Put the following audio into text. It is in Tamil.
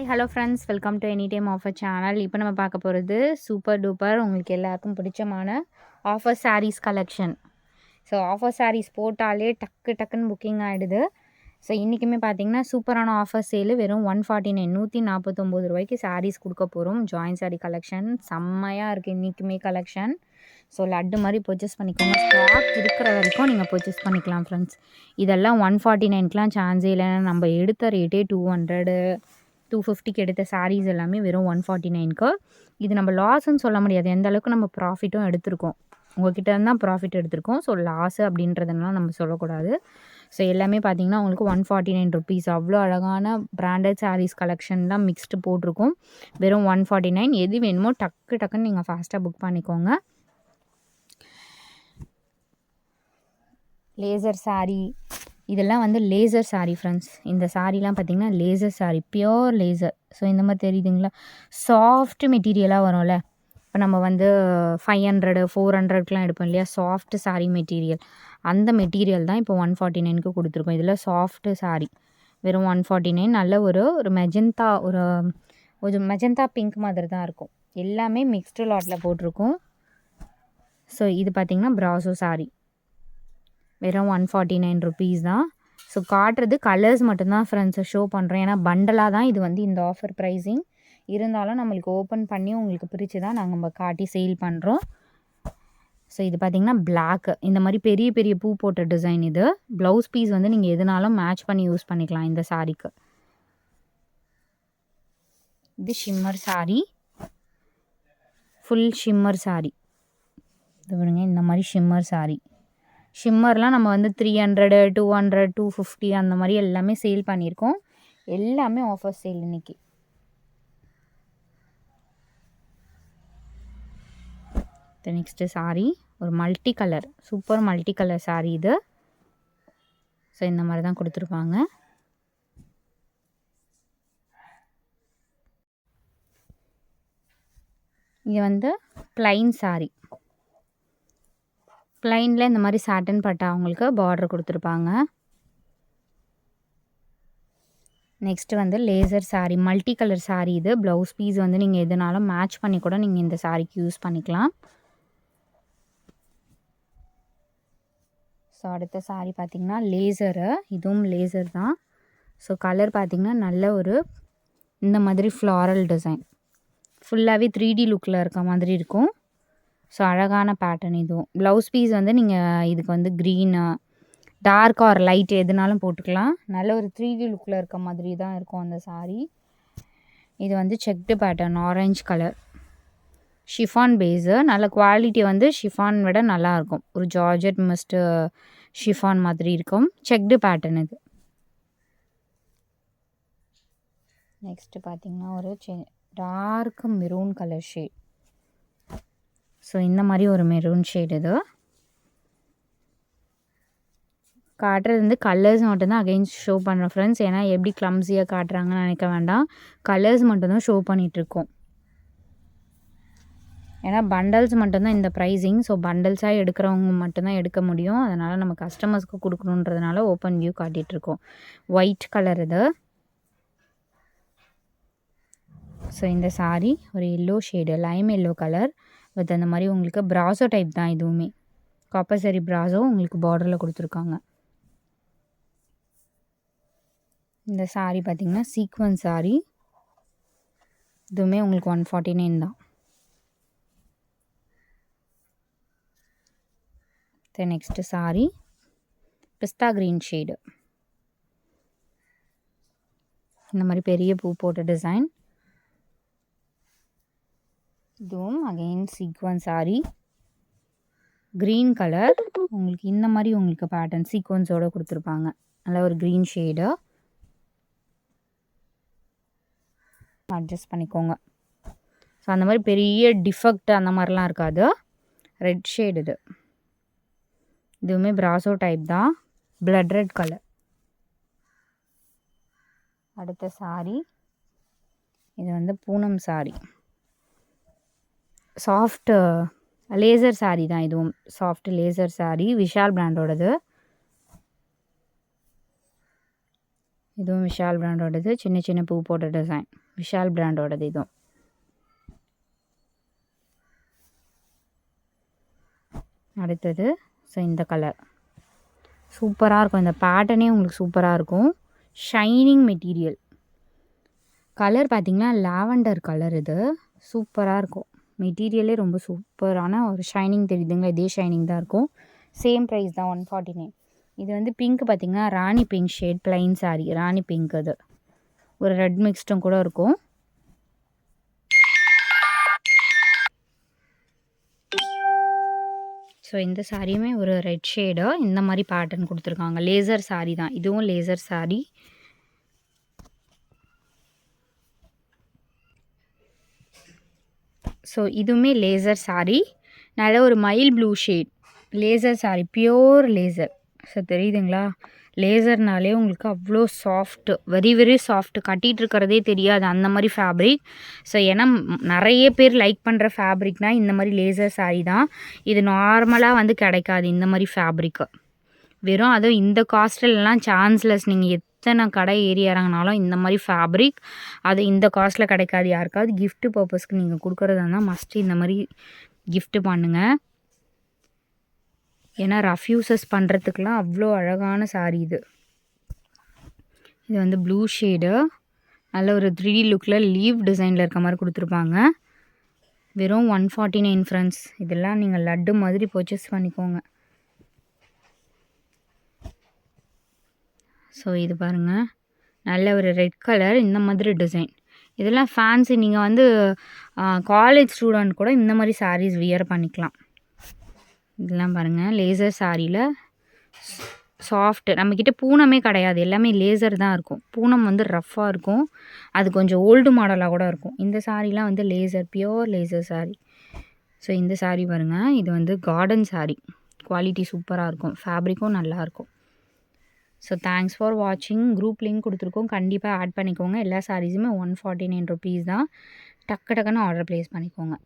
Hello friends, welcome to any time offer channel. இப்போ நம்ம பார்க்க போகிறது சூப்பர் டூப்பர் உங்களுக்கு எல்லாருக்கும் பிடிச்சமான offer saris collection. So offer saris போட்டாலே டக்குன்னு புக்கிங் ஆகிடுது. ஸோ இன்றைக்குமே பார்த்தீங்கன்னா சூப்பரான ஆஃபர் சேலு வெறும் 149 149 சாரீஸ் கொடுக்க போகிறோம். ஜாயின் சாரீ கலெக்ஷன் செம்மையாக இருக்குது இன்றைக்குமே கலெக்ஷன். ஸோ லட்டு மாதிரி பர்ச்சேஸ் பண்ணிக்கோங்க. ஸ்டாக் இருக்கிற வரைக்கும் நீங்கள் பர்ச்சேஸ் பண்ணிக்கலாம் ஃப்ரெண்ட்ஸ். இதெல்லாம் 149க்குலாம் சான்ஸே இல்லை. நம்ம எடுத்த ரேட்டே 200 250க்கு எடுத்த சாரீஸ் எல்லாமே வெறும் 149க்கு. இது நம்ம லாஸ்ன்னு சொல்ல முடியாது. எந்த அளவுக்கு நம்ம ப்ராஃபிட்டும் எடுத்திருக்கோம். உங்கள்கிட்ட இருந்தால் ப்ராஃபிட் எடுத்திருக்கோம். ஸோ லாஸு அப்படின்றதுனால நம்ம சொல்லக்கூடாது. ஸோ எல்லாமே பார்த்தீங்கன்னா உங்களுக்கு 149 ருபீஸ். அவ்வளோ அழகான பிராண்டட் சாரீஸ் கலெக்ஷன்லாம் மிக்ஸ்டு போட்டிருக்கோம். வெறும் 149. எது வேணுமோ டக்குன்னு நீங்கள் ஃபாஸ்ட்டாக புக் பண்ணிக்கோங்க. லேசர் சாரீ இதெல்லாம் வந்து லேசர் சாரீ ஃப்ரெண்ட்ஸ். இந்த சாரீலாம் பார்த்திங்கன்னா laser sari, pure laser. So இந்த மாதிரி தெரியுதுங்களா, சாஃப்ட் மெட்டீரியலாக வரும்ல. இப்போ நம்ம வந்து 500 400க்குலாம் எடுப்போம் இல்லையா, சாஃப்ட் சாரீ மெட்டீரியல். அந்த மெட்டீரியல் தான் இப்போ 149க்கு கொடுத்துருக்கோம். இதில் சாஃப்ட்டு சாரீ வெறும் 149. நல்ல ஒரு மெஜந்தா ஒரு மெஜந்தா பிங்க் மாதிரி தான் இருக்கும். எல்லாமே மிக்ஸ்டு லாட்டில் போட்டிருக்கோம். ஸோ இது பார்த்திங்கன்னா ப்ராசோ சாரீ வெறும் 149 ருபீஸ் தான். ஸோ காட்டுறது கலர்ஸ் மட்டும்தான் ஃப்ரெண்ட்ஸை ஷோ பண்ணுறோம். ஏன்னா பண்டலாக தான் இது வந்து இந்த ஆஃபர் ப்ரைஸிங் இருந்தாலும் நம்மளுக்கு ஓப்பன் பண்ணி உங்களுக்கு பிரித்து தான் நாங்கள் நம்ம காட்டி சேல் பண்ணுறோம். ஸோ இது பார்த்திங்கன்னா பிளாக்கு, இந்த மாதிரி பெரிய பெரிய பூ போட்ட டிசைன். இது ப்ளவுஸ் பீஸ் வந்து நீங்கள் எதுனாலும் மேட்ச் பண்ணி யூஸ் பண்ணிக்கலாம் இந்த சாரீக்கு. இது shimmer sari, full shimmer sari. இது பாருங்க, இந்த மாதிரி ஷிம்மர் சாரீ. ஷிம்மர்லாம் நம்ம வந்து 300 200 250 அந்த மாதிரி எல்லாமே சேல் பண்ணியிருக்கோம். எல்லாமே ஆஃபர் சேல் இன்றைக்கி. நெக்ஸ்ட்டு சாரீ ஒரு multi colour, super multi colour sari இது. ஸோ இந்த மாதிரி தான் கொடுத்துருப்பாங்க. இது வந்து ப்ளைன் சாரீ. ப்ளைனில் இந்த மாதிரி சாட்டன் பட்டா அவங்களுக்கு பார்டர் கொடுத்துருப்பாங்க. நெக்ஸ்ட்டு வந்து laser sari, multi colour sari. இது ப்ளவுஸ் பீஸ் வந்து நீங்கள் எதுனாலும் மேட்ச் பண்ணி கூட நீங்கள் இந்த சாரீக்கு யூஸ் பண்ணிக்கலாம். ஸோ அடுத்த சாரீ பார்த்திங்கன்னா லேசரு, இதுவும் லேசர் தான். ஸோ கலர் பார்த்திங்கன்னா நல்ல ஒரு இந்த மாதிரி ஃப்ளாரல் டிசைன், ஃபுல்லாகவே 3D லுக்கில் இருக்க மாதிரி இருக்கும். ஸோ அழகான பேட்டர்ன் இதுவும். ப்ளவுஸ் பீஸ் வந்து நீங்கள் இதுக்கு வந்து க்ரீனு டார்க் ஆர் லைட் எதுனாலும் போட்டுக்கலாம். நல்ல ஒரு 3D லுக்கில் இருக்க மாதிரி தான் இருக்கும் அந்த சாரீ. இது வந்து checked pattern, orange colour, chiffon base. நல்ல குவாலிட்டி வந்து ஷிஃபான் விட நல்லாயிருக்கும். ஒரு ஜார்ஜெட் மிஸ்டு ஷிஃபான் மாதிரி இருக்கும். செக்டு பேட்டர்ன் இது. நெக்ஸ்ட்டு பார்த்திங்கன்னா ஒரு dark maroon colour shade. So இந்த மாதிரி ஒரு மெரூன் ஷேட். இது காட்டுறது வந்து கலர்ஸ் மட்டும்தான் அகைன்ஸ்ட் ஷோ பண்ணுறோம் ஃப்ரெண்ட்ஸ். ஏன்னா எப்படி கிளம்ஸியாக காட்டுறாங்கன்னு நினைக்க வேண்டாம், கலர்ஸ் மட்டும்தான் ஷோ பண்ணிகிட்ருக்கோம். ஏன்னா பண்டல்ஸ் மட்டும்தான் இந்த ப்ரைஸிங். ஸோ பண்டல்ஸாக எடுக்கிறவங்க மட்டும்தான் எடுக்க முடியும். அதனால் நம்ம கஸ்டமர்ஸ்க்கு கொடுக்கணுன்றதுனால ஓப்பன் வியூ காட்டிகிட்ருக்கோம். ஒயிட் கலர் இது. ஸோ இந்த சாரீ ஒரு yellow shade, Lime yellow colour with அந்த மாதிரி உங்களுக்கு ப்ராசோ டைப் தான். இதுவுமே காப்பர் சரி ப்ராசோ உங்களுக்கு பார்டரில் கொடுத்துருக்காங்க. இந்த சாரீ பார்த்திங்கன்னா சீக்வன்ஸ் சாரீ. இதுவுமே உங்களுக்கு 149 தான். நெக்ஸ்ட்டு சாரீ பிஸ்தா க்ரீன் ஷேடு, இந்த மாதிரி பெரிய பூ போட்ட டிசைன். இதுவும் again sequence sari, green colour. உங்களுக்கு இந்த மாதிரி உங்களுக்கு பேட்டர்ன் சீக்வன்ஸோடு கொடுத்துருப்பாங்க. நல்ல ஒரு க்ரீன் ஷேடு. அட்ஜஸ்ட் பண்ணிக்கோங்க. ஸோ அந்த மாதிரி பெரிய டிஃபெக்ட் அந்த மாதிரிலாம் இருக்காது. ரெட் ஷேடு இது. இதுவுமே ப்ராசோ டைப் தான், பிளட் ரெட் கலர். அடுத்த சாரீ இது வந்து பூனம் சாரீ, சாஃப்ட் லேசர் சாரீ தான். இதுவும் சாஃப்ட் லேசர் சாரீ, விஷால் பிராண்டோடது. இதுவும் விஷால் பிராண்டோடது. சின்ன சின்ன பூ போட்ட டிசைன் விஷால் பிராண்டோடது இதுவும். அடுத்தது ஸோ இந்த கலர் சூப்பராக இருக்கும். இந்த பேட்டர்னே உங்களுக்கு சூப்பராக இருக்கும். Shining material. கலர் பார்த்திங்கன்னா லாவெண்டர் கலர். இது சூப்பராக இருக்கும். மெட்டீரியலே ரொம்ப சூப்பரான ஒரு ஷைனிங் தெரியுதுங்களா? இதே ஷைனிங் தான் இருக்கும். சேம் ப்ரைஸ் தான் 149. இது வந்து பிங்க் பார்த்திங்கன்னா ராணி பிங்க் ஷேட் ப்ளைன் சாரீ. ராணி பிங்க். அது ஒரு ரெட் மிக்ஸ்டும் கூட இருக்கும். ஸோ இந்த சாரியுமே ஒரு ரெட் ஷேடு. இந்த மாதிரி பேட்டர்ன் கொடுத்துருக்காங்க. லேசர் சாரீ தான் இதுவும். லேசர் சாரீ. ஸோ இதுவுமே லேசர் சாரீ. நல்ல ஒரு mile blue shade laser sari. Pure laser. So தெரியுதுங்களா? லேசர்னாலே உங்களுக்கு அவ்வளோ சாஃப்ட்டு, வெரி வெரி சாஃப்ட்டு. கட்டிகிட்டு இருக்கிறதே தெரியாது அந்த மாதிரி ஃபேப்ரிக். ஸோ ஏன்னா நிறைய பேர் லைக் பண்ணுற ஃபேப்ரிக்னால் இந்த மாதிரி லேசர் சாரீ தான். இது நார்மலாக வந்து கிடைக்காது இந்த மாதிரி ஃபேப்ரிக்கு. வெறும் அதுவும் இந்த காஸ்ட்லலாம் சான்ஸ்லெஸ். நீங்கள் எத்தனை கடை ஏறி இறங்கினாலும் இந்த மாதிரி ஃபேப்ரிக் அது இந்த காஸ்ட்டில் கிடைக்காது. யாருக்காவது gift பர்பஸ்க்கு நீங்கள் கொடுக்குறதா இருந்தால் மஸ்ட்டு இந்த மாதிரி gift பண்ணுங்கள். ஏன்னா ரஃப் யூசஸ் பண்ணுறதுக்கெலாம் அவ்வளோ அழகான சாரீ இது. இது வந்து ப்ளூ ஷேடு. நல்ல ஒரு 3D லுக்கில் லீவ் டிசைனில் இருக்க மாதிரி கொடுத்துருப்பாங்க. வெறும் 149 ஃப்ரெண்ட்ஸ். இதெல்லாம் நீங்கள் லட்டு மாதிரி பர்ச்சேஸ் பண்ணிக்கோங்க. ஸோ இது பாருங்கள். நல்ல ஒரு ரெட் கலர். இந்த மாதிரி டிசைன். இதெல்லாம் ஃபேன்சி. நீங்கள் வந்து காலேஜ் ஸ்டூடெண்ட் கூட இந்த மாதிரி சாரீஸ் வியர் பண்ணிக்கலாம். இதெல்லாம் பாருங்கள். லேசர் சாரியில் சாஃப்ட்டு. நம்மக்கிட்ட பூனமே கிடையாது. எல்லாமே லேசர் தான் இருக்கும். பூனம் வந்து ரஃப்பாக இருக்கும். அது கொஞ்சம் ஓல்டு மாடலாக கூட இருக்கும். இந்த சாரீலாம் வந்து laser, pure laser sari. So இந்த சாரீ பாருங்கள். இது வந்து கார்டன் சாரீ. குவாலிட்டி சூப்பராக இருக்கும். ஃபேப்ரிக்கும் நல்லாயிருக்கும். ஸோ தேங்க்ஸ் ஃபார் வாட்சிங். குரூப் லிங்க் கொடுத்துருக்கோம். கண்டிப்பாக ஆட் பண்ணிக்கோங்க. எல்லா சாரீஸுமே 149 ருபீஸ் தான். டக்கு டக்குன்னு ஆர்டர் ப்ளேஸ் பண்ணிக்கோங்க.